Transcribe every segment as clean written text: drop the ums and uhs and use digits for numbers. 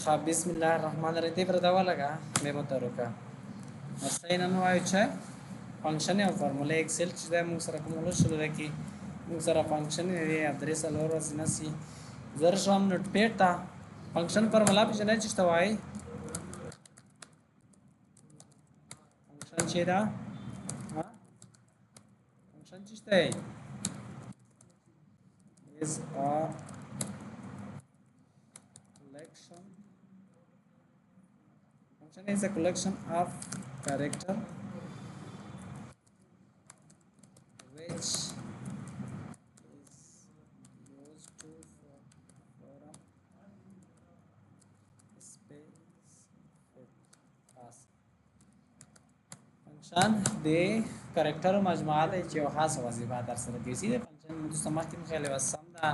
خب بسم الله الرحمن الرحیم پر دا ولګه به متروکا مستین نو وایو چې فنکشن او فرموله ایکسل چې د موږ سره کومول شروع راکی موږ سره فنکشن دی ادرس لور وسنسی زر شوم نوٹ پیټا فنکشن فرموله په جنا چې توای فنکشن چې دا فنکشن چې ته is a function is a collection of character which is used to form specific task. function the character مجموعه ده چې یو خاص وظیفه در سره کوي سیده فنکشن مستمر کې مخاله وسم دا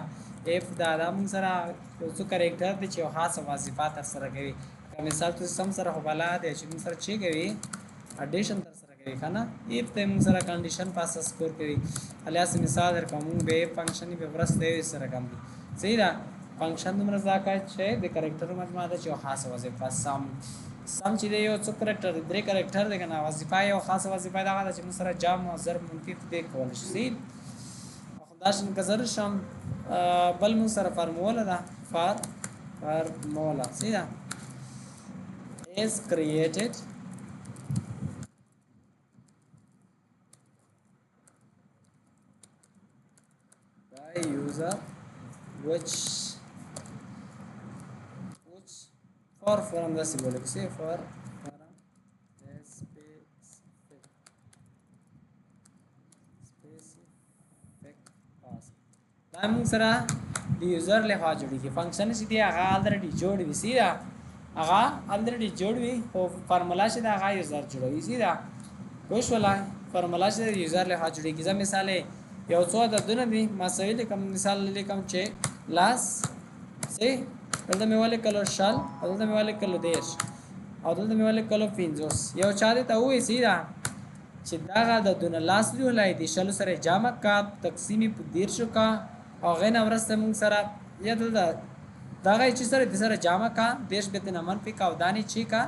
اف دا موږ سره یو کریکټر دی چې یو خاص وظیفه تر سره کوي مثال تو سم سره خو بلا دی چې موږ سره چی کوي اډیشن تر سره کوي کنه اف ته موږ سره کنډیشن پاس سکور کوي الیاس مثال درکوم به فنکشن به ورسته سره کوم صحیح ده فنکشن د مرزاکه چې د کریکټر مجموعه ده چې یو خاص وظیفه سم چې دی یو څو کریکټر درې کریکټر دی کنه وظیفه یو خاص وظیفه دا چې موږ سره جام او ضرب منفي دې کول شي داشن کزر شم بل موږ سره فارموله ده فارموله سیدا is created by user which for from the symbolic say for from the specific task دا موږ سره د یوزر له خوا جوړیږي فنکشن چې دی هغه الریډي جوړ وي سیدا هغه الریډي جوړ وي او فارمولا چې دا هغه یوزر جوړوي سیدا کوښ ولا فارمولا چې یوزر له خوا جوړیږي ځکه مثال یو څو د دونه دی مسائل کوم مثال لیکم چې لاس سي دلته مې والے کلو شال او دلته مې والے کلو دیش او دلته مې والے کلو پینځوس یو چا دې ته وې سیدا چې دا د دونه لاس دی ولای دي شلو سره جامع کا تقسیمی په دیر شو کا او غنه ورسته موږ سره یا دا غي چې سره د سره جامع کا دیش به تن منفي کا او دانی چی کا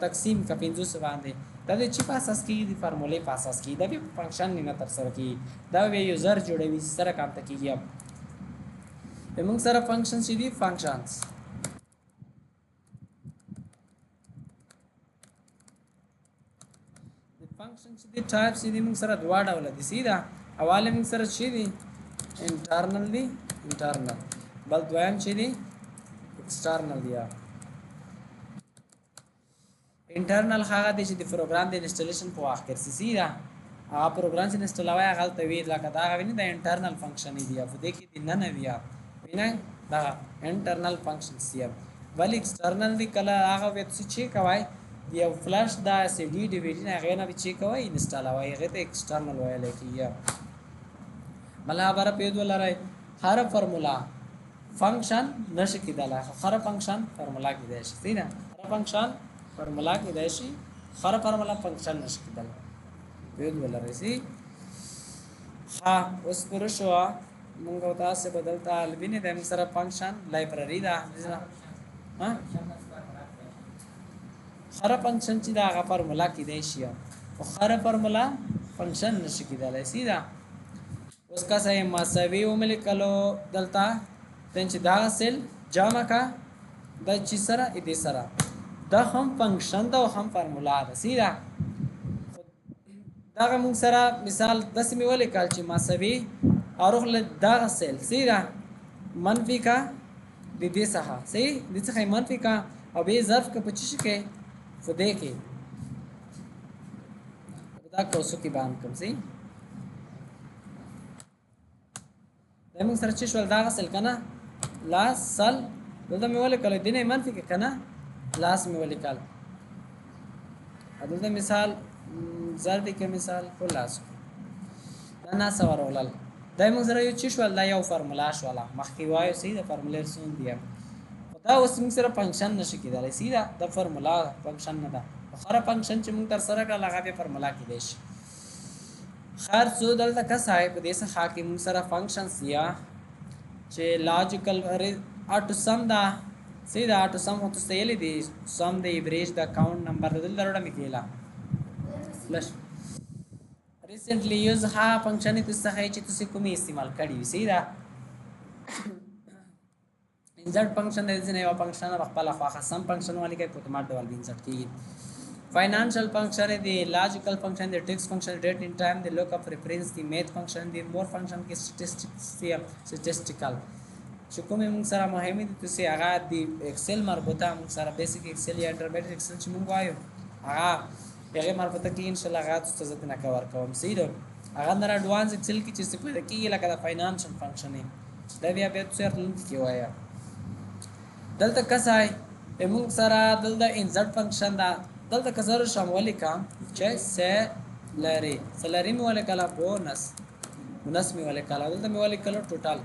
تقسیم کا 500 باندې دا د چی په اساس کې د فارمولې په اساس کې دا به فنکشن نه تر سره کی دا به یوزر جوړوي سره کار ته کیږي موږ سره فنکشن چې دي فنکشنز د فنکشن چې دي ټایپ چې دي موږ سره دوه ډول دي سیدا اواله موږ سره چې دي internal دی internal بل دویم چې دی external دی internal هغه دی چې د پروګرام د انسټالیشن په وخت کې سیده هغه پروګرام چې انسټالوي هغه ته وی لکه دا غوینه د internal function دی په دې کې د نه ویا وینه دا internal function دی بل external دی کله هغه وت چې کوي دی فلاش دا سی ډي ډي وی نه هغه نه چې کوي انسټالوي هغه ته external ویل کیږي مله بار پیدو لره هر فرمولا فنکشن نشي کېدای هر فنکشن فرمولا کېدای شي سیده هر فنکشن فرمولا کېدای شي هر فرمولا فنکشن نشي کېدای پیدو لره سي ها اوس پر شو مونږ تاسو بدلتا البینه د سره فنکشن لایبرری دا ها هر فنکشن چې دا هغه فرمولا کېدای شي او هر فرمولا فنکشن نشي کېدای سیده उसका सही मसवी उमल कलो दलता तेंच दा सेल जामा का द चिसरा इदिसरा द हम फंक्शन द हम फार्मूला द सीधा दा हम सरा मिसाल 10 में वाले कल ची मसवी और ले दा सेल सीधा मनफी का दिदे सहा सही दिस है मनफी का अब ये ظرف का पचिश के फदे के दा कोसो की बात कम सही موږ سره چې شول دا غسل کنه لاس سل دلته مې ولې کله دینه منفي کې کنه لاس مې ولې کال دلته مثال زر دې کې مثال کو لاس دا نه سوار ولل دا موږ سره یو چې شول دا یو فارمولا شولا مخکې وایو سیده فارمولر سون دی دا اوس موږ سره فنکشن نشي کېدای سیده دا فارمولا فنکشن نه ده خره فنکشن چې موږ تر سره کړه هغه فارمولا کېدای شي خیر څو دلته کا صاحب دې څخه حاکم سره فنکشنز یا چې لاجیکل ار ټو سم دا سیدا to sum to say the sum the average the count number دلته میکیلا plus recently use ها فنکشن ته څه چې تاسو کومې استعمال کړی سیدا insert function د دې نه یو فنکشن خپل خواخه sum function والی کې په اتومات ډول insert کیږي financial function the logical function the text function date in time the lookup reference the math function the more function کې statistical چې کومې موږ سره مهمه دي تاسو هغه د ایکسل مربوطه موږ سره بیسیک ایکسل یا انټرمیډیټ ایکسل چې موږ وایو هغه مربوطه کې ان شاء الله هغه تاسو ته نه کور کوم سیده هغه در اډوانس ایکسل کې چې استفاده کیږي لکه د فاینانشل فنکشن دا بیا به تاسو لږ کې وایا دلته کسای موږ سره دلته انسرټ فنکشن دا دلته کسر شامل کا چې سیلری مې ولې کلا بونس مې ولې کلا دلته مې ولې کلا ټوټال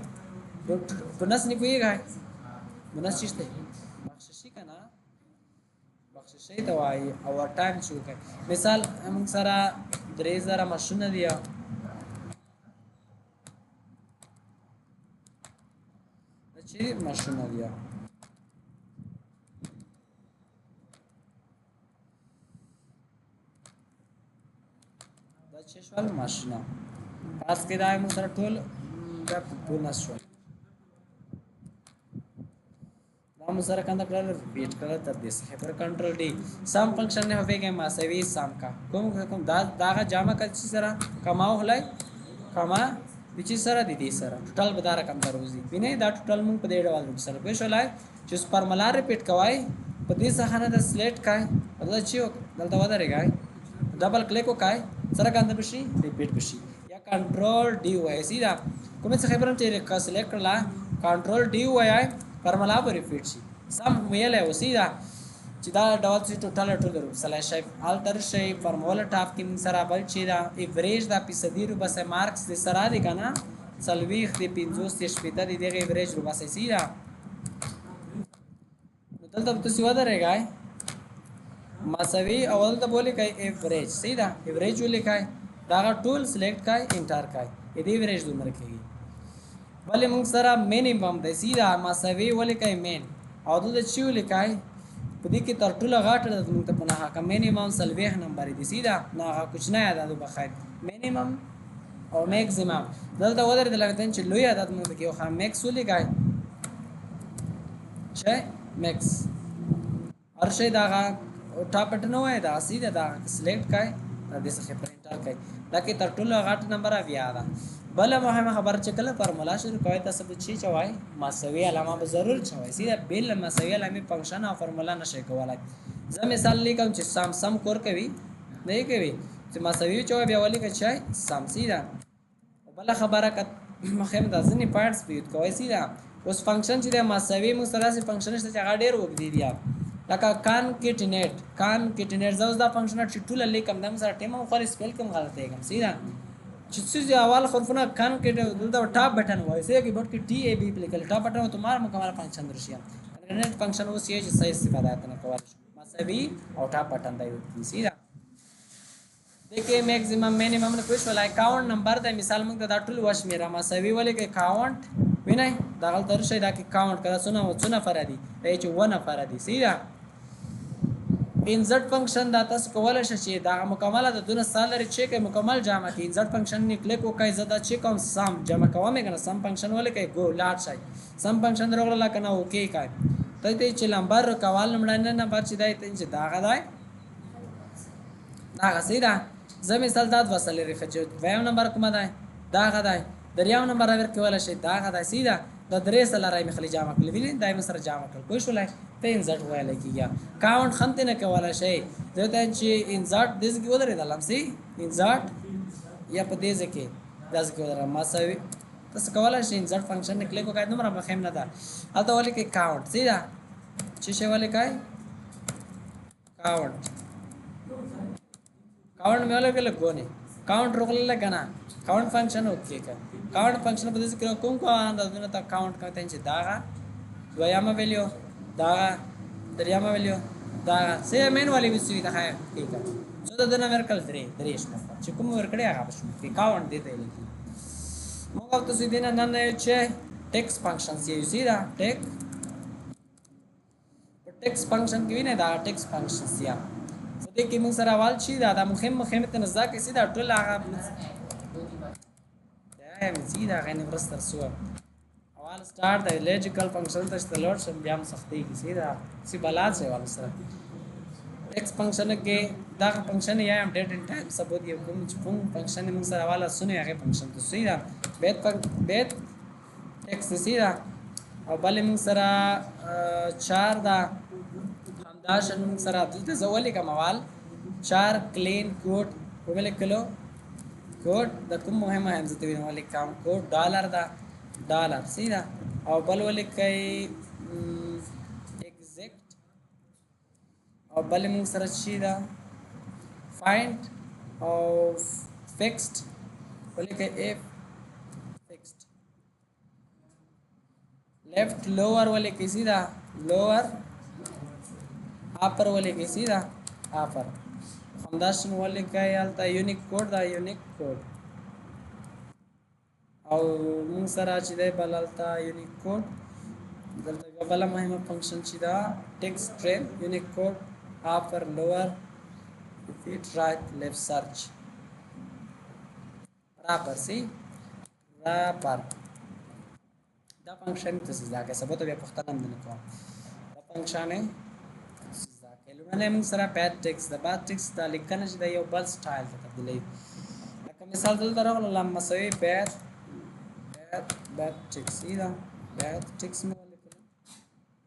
بونس نه کویږي بونس څه دی بخششي کنه بخششي ته وایي او ټایم شو کوي مثال موږ سره 3000 ماشونه دی چې ماشونه دی شوال ماشنا پاس کې دا موږ سره ټول دا بونس شو دا موږ سره کنده کړل ریپیټ کړل تر دې څخه پر کنټرول डी سم فنکشن نه هوګه ما سوي سم کا کوم دا جامع کړ چې سره کماو هلای کما چې سره دي دې سره ټوټل به دا رقم دروځي ویني دا ټوټل موږ په دې ډول سره به شولای چې فارمولا ریپیټ کوای په دې څخه نه د سلیکټ کای بدل چې دلته ودرېږي double click وکای سره کنده بشي ریپیټ بشي یا کنټرول डी وای سیدا کومه څه خبرم چې کا سلیکټ کړلا کنټرول डी وای فارمولا به ریپیټ شي سم ویلې وسیدا چې دا ډول چې ټوټل درو سلای شي الټر شي فارمولا ټاپ کې من سره بل چې دا ایوریج دا فیصدي رو بس مارکس د سره دي کنه سلويخ دی 50 شپته دی دغه ایوریج رو بس سیدا دلته تاسو ودرېږئ مساوي اول ته بوله کوي ایوریج سیدا ایوریج ولیکای دا ټول سلیکټ کای انټر کای دې ایوریج دومره کوي بلې موږ سره مینیمم د سیدا مساوي ولیکای مین او د چی ولیکای په دې کې تر ټولو غاټه د موږ ته په نه کا مینیمم سلويخ نمبر دي سیدا نه کچھ نه یاد ده بخیر مینیمم او میکسیمم دلته ودرې د لګتن چې لوی عدد موږ کې خو میکس ولیکای چې میکس هر شي دا ټاپ بٹن وای دا سیده دا سلیکټ کای د څه پرینټر کای دا کې تر ټولو غټ نمبر بیا دا بل مهمه خبر چې کله فارمولا شروع کوي تاسو به چی چوي مساوي علامه به ضرور چوي سیده بل مساوي علامه فنکشن او فارمولا نشي کولای زه مثال لیکم چې سم کور کوي نه کوي چې مساوي چوي بیا ولي کوي سم سیده بل خبره کته مخم د ځنی پارټس پیټ کوي سیده اوس فنکشن چې د مساوي مستراسي فنکشن شته چې هغه ډیر وګ دی لکه کانکټینیټ زوز دا فنکشن چې ټول لیکم دم سره ټیم خو سپیل کوم غلطه یې کوم سیدا چې څه اول حرفونه کانکټ دلته ټاپ بٹن وایي سې کې بټ کې ټي ای بي لیکل ټاپ بٹن تمہار مکمل فنکشن درشي کانکټینیټ فنکشن اوس یې چې صحیح استفاده نه کول مساوي او ټاپ بٹن دی سیدا देखिए maximum minimum ने कुछ वाला account number the मिसाल में दा टूल वश मेरा مساوي वाले के अकाउंट विनय दागल तर शे दा के अकाउंट करा सुना फरादी एच 1 फरादी सीधा इंसर्ट फंक्शन दा तस कोवल शे दा मुकम्मल द दुन सैलरी चेक मुकम्मल जमा की इंसर्ट फंक्शन ने क्लिक को काय ज्यादा चेक हम सम जमा कवा में करना सम फंक्शन वाले के गो लाट शाय सम फंक्शन रोगला कना ओके काय तते च नंबर कवाल नंबर नंबर च दाय तन च दागा सीधा زه مثال داد وصل لري خچ ویم نمبر کومه ده دا غدای دریاو نمبر اور کوله شي دا غدای سیده د درې سره راي مخلي جامع کړل ویل دایم سره جامع کړل کوی شولای ته انزرټ وایل کیږي کاونټ خنته نه کوله شي زه ته چې انزرټ دز کی ودرې دلم سي انزرټ یا په دې ځکه داس کی ودرې مساوي تاسو کوله شي انزرټ فنکشن نه کلیک وکړئ نمبر مخیم نه ده البته ولې کې کاونټ سیده چې شی ولې کای کاونټ काउंट में वाले के लगोने काउंट रोकले लगना काउंट फंक्शन ओके का काउंट फंक्शन बदल से कोम को आंदा दुना ता काउंट का तेंचे दागा द्वयामा वैल्यू दागा दरियामा वैल्यू दागा से मेन वाली भी सुविधा है ठीक है सो तो दना वर्कल दरेश ना चिकुम वर्कडे आगा बस की काउंट देते लेकी मोगा तो सीधे ना नन चे टेक्स्ट फंक्शन से यूज दा टेक ټیکس فنکشن کې ویني دا ټیکس فنکشن سیا دې کې موږ سره اول شي دا مهم ته نزا کې سیدا ټول هغه دا مزید هغه نه ورستر سو اول سٹارټ د لوجیکل فنکشن ته استلور شم بیا هم سختي کې سیدا سی بلاد سے والا سره ټیکس فنکشن کې دا فنکشن یا هم ډیټ ان ټایم ثبوت یو کوم فنکشن موږ سره والا سونه هغه فنکشن ته سیدا بیت ټیکس سیدا او بل موږ سره 4 دا همدا شن موږ سره دلته زولې کوم اول 4 کلین کوډ وبل کلو کوډ د کوم مهمه همزه ته ویل کوم کوډ ډالر دا ډالر سیدا او بل ولې کوي ایگزیکټ او بل موږ سره شي دا فایند او فیکسډ ولې کوي اف فیکسډ लेफ्ट लोअर वाले की सीधा लोअर अपर वाले की सीधा अपर फंडाशन वाले का यालता यूनिक कोड दा यूनिक कोड और मुंग सरा चिदे बलालता यूनिक कोड दलता बला महिमा फंक्शन चिदा text train unique code upper lower fit right left search wrapper C wrapper دا فنکشن ته څه ځکه سبا ته بیا پښتنه نه کوم دا فنکشن څه ځکه لونه موږ سره پاد ټیکس دا پاد ټیکس دا لیکنه چې دا یو بل سټایل ته تبدیلوي لکه مثال دلته راغله لما سوي پاد ټیکس دا پاد ټیکس مې ولیکل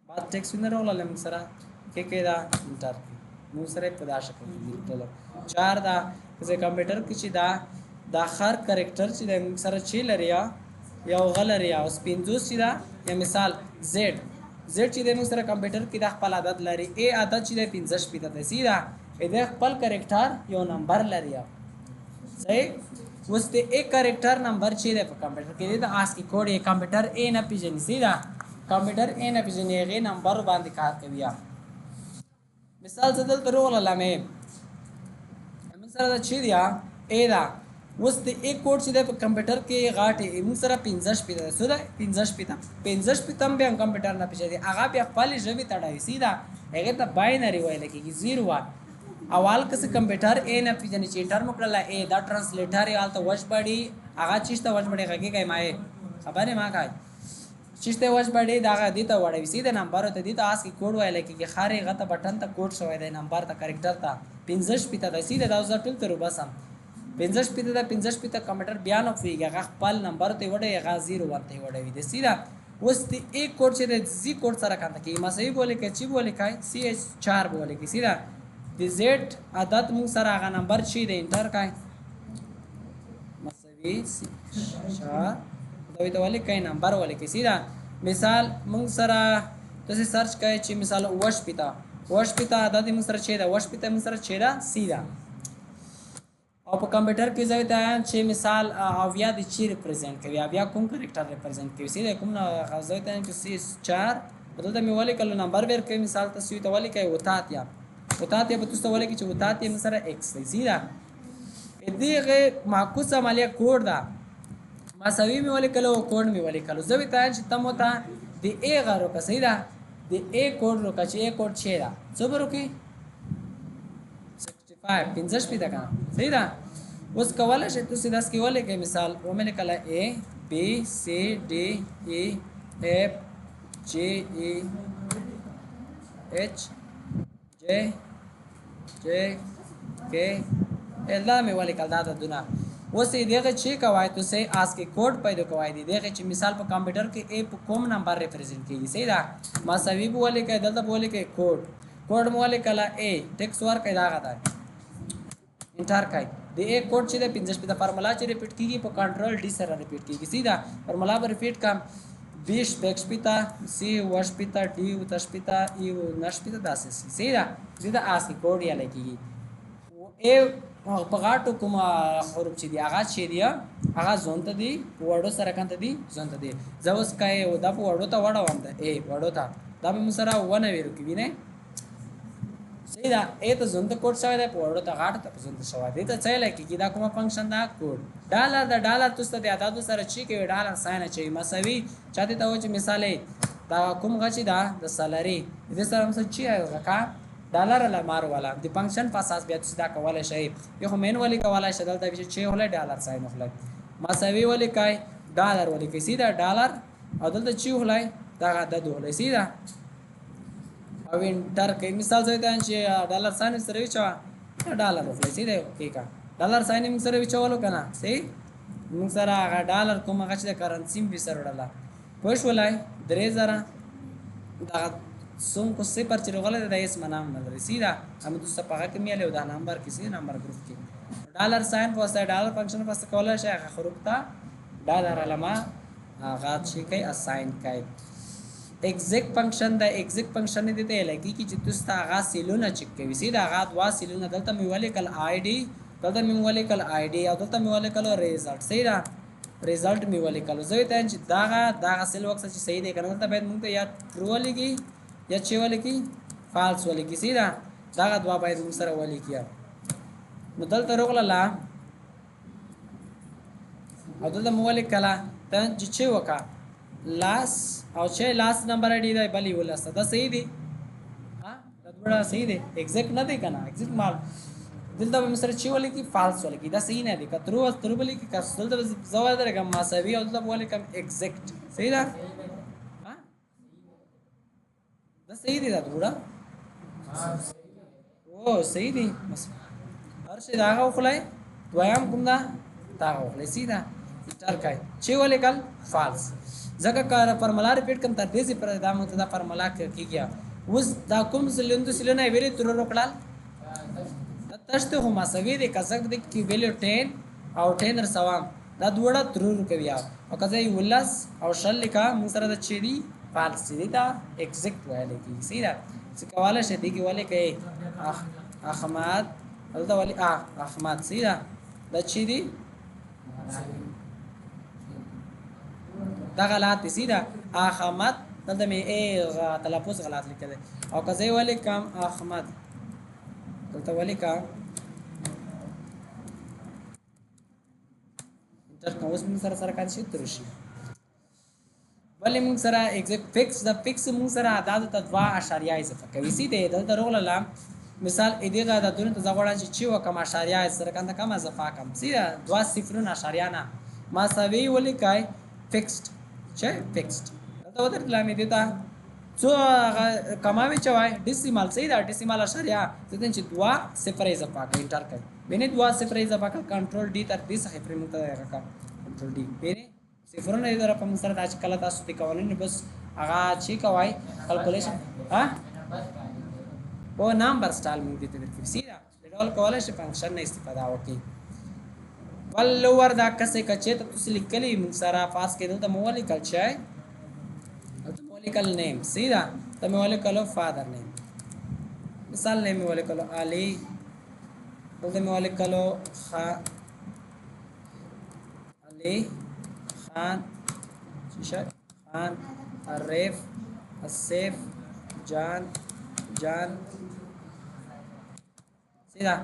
پاد ټیکس نه راغله موږ سره کې دا انټر موږ سره په دا شکل لیکل 4 دا چې کمپیوټر کې چې دا خر کریکټر چې موږ سره چی لري یا غلری او سپینځوس چې دا یا مثال زد چې د موږ سره کمپیوټر کې د خپل عدد لري ا عدد چې د 15 پیته ده سیدا د خپل کریکټر یو نمبر لري صحیح اوس د ا کریکټر نمبر چې د کمپیوټر کې د اس کی کوډ ا کمپیوټر ا نه پیژني سیدا کمپیوټر ا نه پیژني هغه نمبر باندې کار کوي مثال څه دلته وروله لمه موږ سره دا چې دی ا دا اوس د یک کوډ چې د کمپیوټر کې غاټه موږ سره 15 پیته ده سودا 15 پیته هم به کمپیوټر نه پیژني هغه په خپل ژبه تړای سیدا هغه ته باینری وایي لکه 0 1 اول کس کمپیوټر ا نه پیژني چې ټرم کړل ا دا ترانسلیټر یې الته وش بډي هغه چیشته وش بډي هغه کوي ما خبره ما کوي چیشته وش بډي دا دې ته وړي سیدا نمبر ته دې ته اس کی کوډ وایي لکه خاري غته بٹن ته کوډ شوی دی نمبر ته کریکټر ته 15 پیته ده سیدا دا ټول تر وباسم 15 پیته دا 15 پیته کمپیوټر بیان وکړي هغه خپل نمبر ته وړي هغه 0 ورته وړي دي سیدا اوس د یک کوډ چې د زی کوډ سره کنده کې ما صحیح بوله کې چې بوله کې سی ایچ 4 بوله کې سیدا د زد عدد مو سره هغه نمبر شي د انټر کای مساوي سی 4 دوی ته ولې کای نمبر ولې کې سیدا مثال مو سره تاسو سرچ کای چې مثال وش پیتا عدد مو سره چې دا وش پیتا مو سره چې دا سیدا او په کمپیوټر کې ځای ته چې مثال اویا د چی ریپرزینټ کوي اویا کوم کریکټر ریپرزینټ کوي سیده کوم نه غوځي ته چې سی 4 بدلته مې ولې کله نمبر ور کوي مثال تاسو ته ولې کوي وتاتیا به تاسو ولې کې چې وتاتیا سره x سیده دغه معکوس عملیه کوډ دا مساوي مې ولې کله کوډ مې ولې کله ځای ته چې تم وتا د ا غارو کا سیده د ا کوډ رو کا چې ا کوډ چیرې صبر وکي 15 پیدا کنه صحیح ده اوس کوله چې تاسو داس کې ولې کې مثال و مې کله A B C D E F G E H J K الا مې ولې کله دا دونه اوس دغه چې کوي تاسو اس کې کوډ پیدا کوي دغه چې مثال په کمپیوټر کې A په کوم نمبر ریپرزینټ کیږي صحیح ده مساوي بوله کې دلته بوله کې کوډ مو ولې کله A ټیکس ور کې دا غته انټر کای د یک کوډ چې د 15 په فارمولا چې ریپیټ کیږي په کنټرول ډی سره ریپیټ کیږي سیدا فارمولا به ریپیټ کم 20 بیکس پیتا سی وش پیتا डी وتش پیتا ای نش پیتا داسې سیدا دا اس کی کوډ یا لګیږي ا په غاټو کوم حروف چې دی هغه چې دی هغه ځون ته دی وړو سره کنه دی ځون ته دی زوس کای او دا وړو ته وړو وند ا وړو ته دا به مسره ونه ویرو کی وینه سیدا ا ته ځون ته کوډ شوی دی په وړو ته غاټ ته ځون ته شوی دی ته څه لکه دا کوم فنکشن دا کوډ ډالر تاسو ته عدد سره چې کې ډالر ساين چې مساوي چاته ته و چې مثال دا کوم غچ دا د سالري د سره هم څه چی کا ډالر لا مار والا د فنکشن په اساس بیا تاسو دا کولای شئ یو مینوالي کولای شئ دلته چې ولې ډالر ساين خلک مساوي ولې کای ډالر ولې کې سیدا ډالر او دلته چې ولای دا د دوه سیدا او انټر کې مثال زه ته چې ډالر ساين سره وچا ډالر ولې سیدا کې کا ډالر ساين موږ سره وچولو کنه سي موږ سره هغه ډالر کومه غچ د کرنسي به سره وړاله پښ ولای 3000 دا سوم کو صفر چې غلط د اسم نام نه لري سیدا هم د صفحه کې میاله دا نمبر کې سي نمبر ګروپ کې ډالر ساين پوسټ ډالر فنکشن پوسټ کولای شي هغه حروف ته ډالر علامه هغه شي کوي اساين کوي ایگزیکټ فنکشن د ایگزیکټ فنکشن دې ته لګي چې تاسو هغه سیلونه چک کوي سیدا هغه دوا سیلونه دلته میوالې کل آی ډي دلته میوالې کل آی ډي او دلته میوالې کل ریزلټ سیدا ریزلټ میوالې کل زه ته چې دا سیل وخت چې صحیح دی کنه ته باید موږ ته یا ټرو لګي یا چې ولګي فالس ولګي سیدا دا دوا باید موږ سره ولګي نو دلته روغله لا او دلته موالې کلا ته چې وکا لاس او چې لاس نمبر دی دی بلی ولسته دا صحیح دی ها دا ډوړه صحیح دی ایگزیکټ نه دی کنه ایگزیکټ مال دلته به سره چې ولګي فالس ولګي دا صحیح نه دی کترو بلی کې کس دلته زوال درګه مساوي او دلته ولې کم ایگزیکټ صحیح ده ها دا صحیح دی دا ډوړه او صحیح دی بس هر شي دا غوخلای دویم کوم دا غوخلای سیدا انټر کای چې ولې کل فالس ځکه کار فارمولا ریپیټ کوم تر دې چې پر دا مت دا فارمولا کیږي اوس دا کوم سلند سلنه ویلې تر وکړل تاسو ته هم مساوي دي کزګ د کی ویلیو 10 او 10 سوام دا دوړه ترور کوي او کزه ولس او شل لیکا موږ سره د چيري فالس دي دا ایگزیکټ وایي کی سیدا څه کواله شه دي کی ولې کوي احمد دلته ولې احمد سیدا د چيري دا غلط دي سیدا احمد دلته مې تلفظ غلط لیکل او کزه ولې کم احمد دلته ولې کا انټر کوس موږ سره کار شي تر شي ولې موږ سره ایگزیکټ فکس د فکس موږ سره عدد ته 2.0 اضافه کوي سي دې دلته روغله مثال ا دې غا د دونه ته زغړان چې و کما اشاریه سره کنده کما اضافه کم سي 2 صفرونه اشاریه نه ما سوي ولې کای فکسډ چې فکسډ دلته ودر لامې دیتا څو کماوي چوي ډیسیمال سي دا ډیسیمال اشاریه ځدن چې 2 صفر اضافه کوي انټر کوي بینه 2 صفر اضافه کوي کنټرول ډي تر دې څخه پرې مونږ ته راکا کنټرول ډي بینه صفرونه دې در په موږ سره د کله تاسو ته کولین بس هغه چې کوي کیلکولیشن ها او نمبر سټایل موږ دې ته سیدا ډول کولای شي فنکشن نه استفاده وکړي ول لوور دا کسه کچې ته تاسو لیکلې موږ سره فاس کې دلته مولي کلچای name سیدا ته مې ولې کلو فادر نیم مثال نیم ولې کلو علي دلته مې ولې کلو علي خان شیشه خان عرف اسف جان سیدا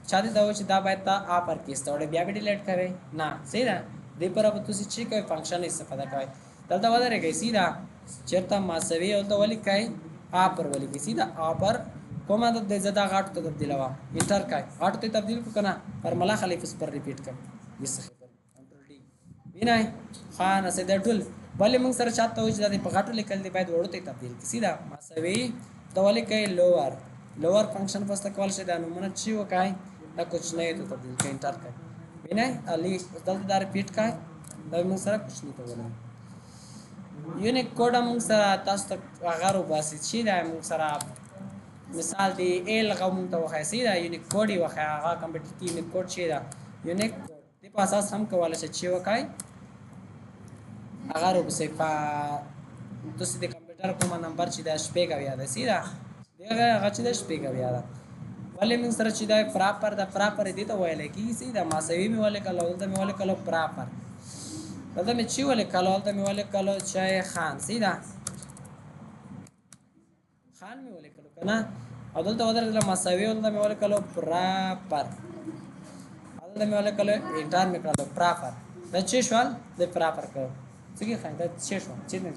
چاته دا و چې دا باید تا پر کې ستوړې بیا به ډیلیټ کوي نه سیدا دې پر په تاسو چې کوئی فنکشن استفاده کوي دلته ودرېږي سیدا چرته مساوي او ته ولي کای پر ولي کی سیدا پر کومه د زدا غاټ ته تبدیلوا انټر کای غاټ ته تبدیل کو کنه فارمولا خلیف اس پر ریپیټ کړ یس کنټرول ډي وینای خان اسه د ټول بلې موږ سره چاته وځي د په غاټو لیکل دی باید وړو ته تبدیل کی سیدا مساوي ته ولي کای لوور فنکشن پسته کول شي د نمونه چی وکای دا کچھ نه ته تبدیل کای انټر کای وینای علي دلته دا ریپیټ کای دا موږ سره کچھ نه ته ولای یونیک کوډ موږ سره تاسو ته غارو باسي چې دا موږ سره مثال دی ال غو موږ ته وخای سي دا یونیک کوډ یو وخای هغه کمپیوټر کې یونیک کوډ شي دا یونیک کوډ په اساس هم کولای شي چې وکای هغه رو بسې په تاسو د کمپیوټر کوم نمبر چې دا شپې کا یاد سي دا دغه هغه چې دا شپې کا یاد ولې موږ سره چې دا پراپر دی ته وایي کی سي دا ماسوي می ولې کلو ته می ولې کلو پراپر دلته مې چې ولې کلو دلته مې ولې کلو چای خان سیدا خان مې ولې کلو کنه او دلته ودرېدل مساوي دلته مې ولې کلو پراپر دلته مې ولې کلو انټر مې کړو پراپر دا چې شوال د پراپر کړو څنګه خان دا چې شو چې نه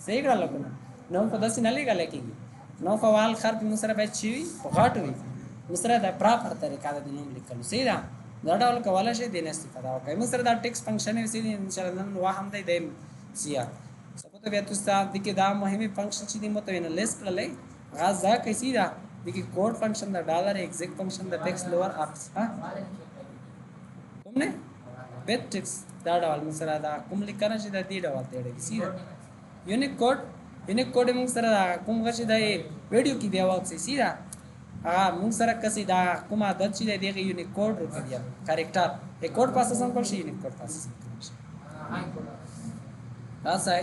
صحیح کړل کنه نو په داسې نه لګل کېږي نو فوال خر په سره به چی په غاټ وي سره د پراپر طریقه د نوم لیکلو صحیح ده دا ډول کولای شي د نه استفاده وکړي موږ سره دا ټیکس فنکشن وسی ان شاء الله نن واه هم دی سیا سبوت بیا تاسو د کې دا مهمه فنکشن چې د متوینه لیست کړلې غاز دا کیسې دا د کې کوډ فنکشن دا ډالر ایگزیک فنکشن د ټیکس لوور اپس ها کوم نه بیت ټیکس دا ډول موږ سره دا کوم لیکنه چې د دې ډول ته دی سیا یونیک کوډ موږ سره کوم غشي د ویډیو کې بیا واکسي سیا موږ سره کسي دا کوم عادت چې دغه یونیک کوډ ورکړي کریکټر یک کوډ پاسه سم کول شي یونیک کوډ پاسه سم کول شي دا ځای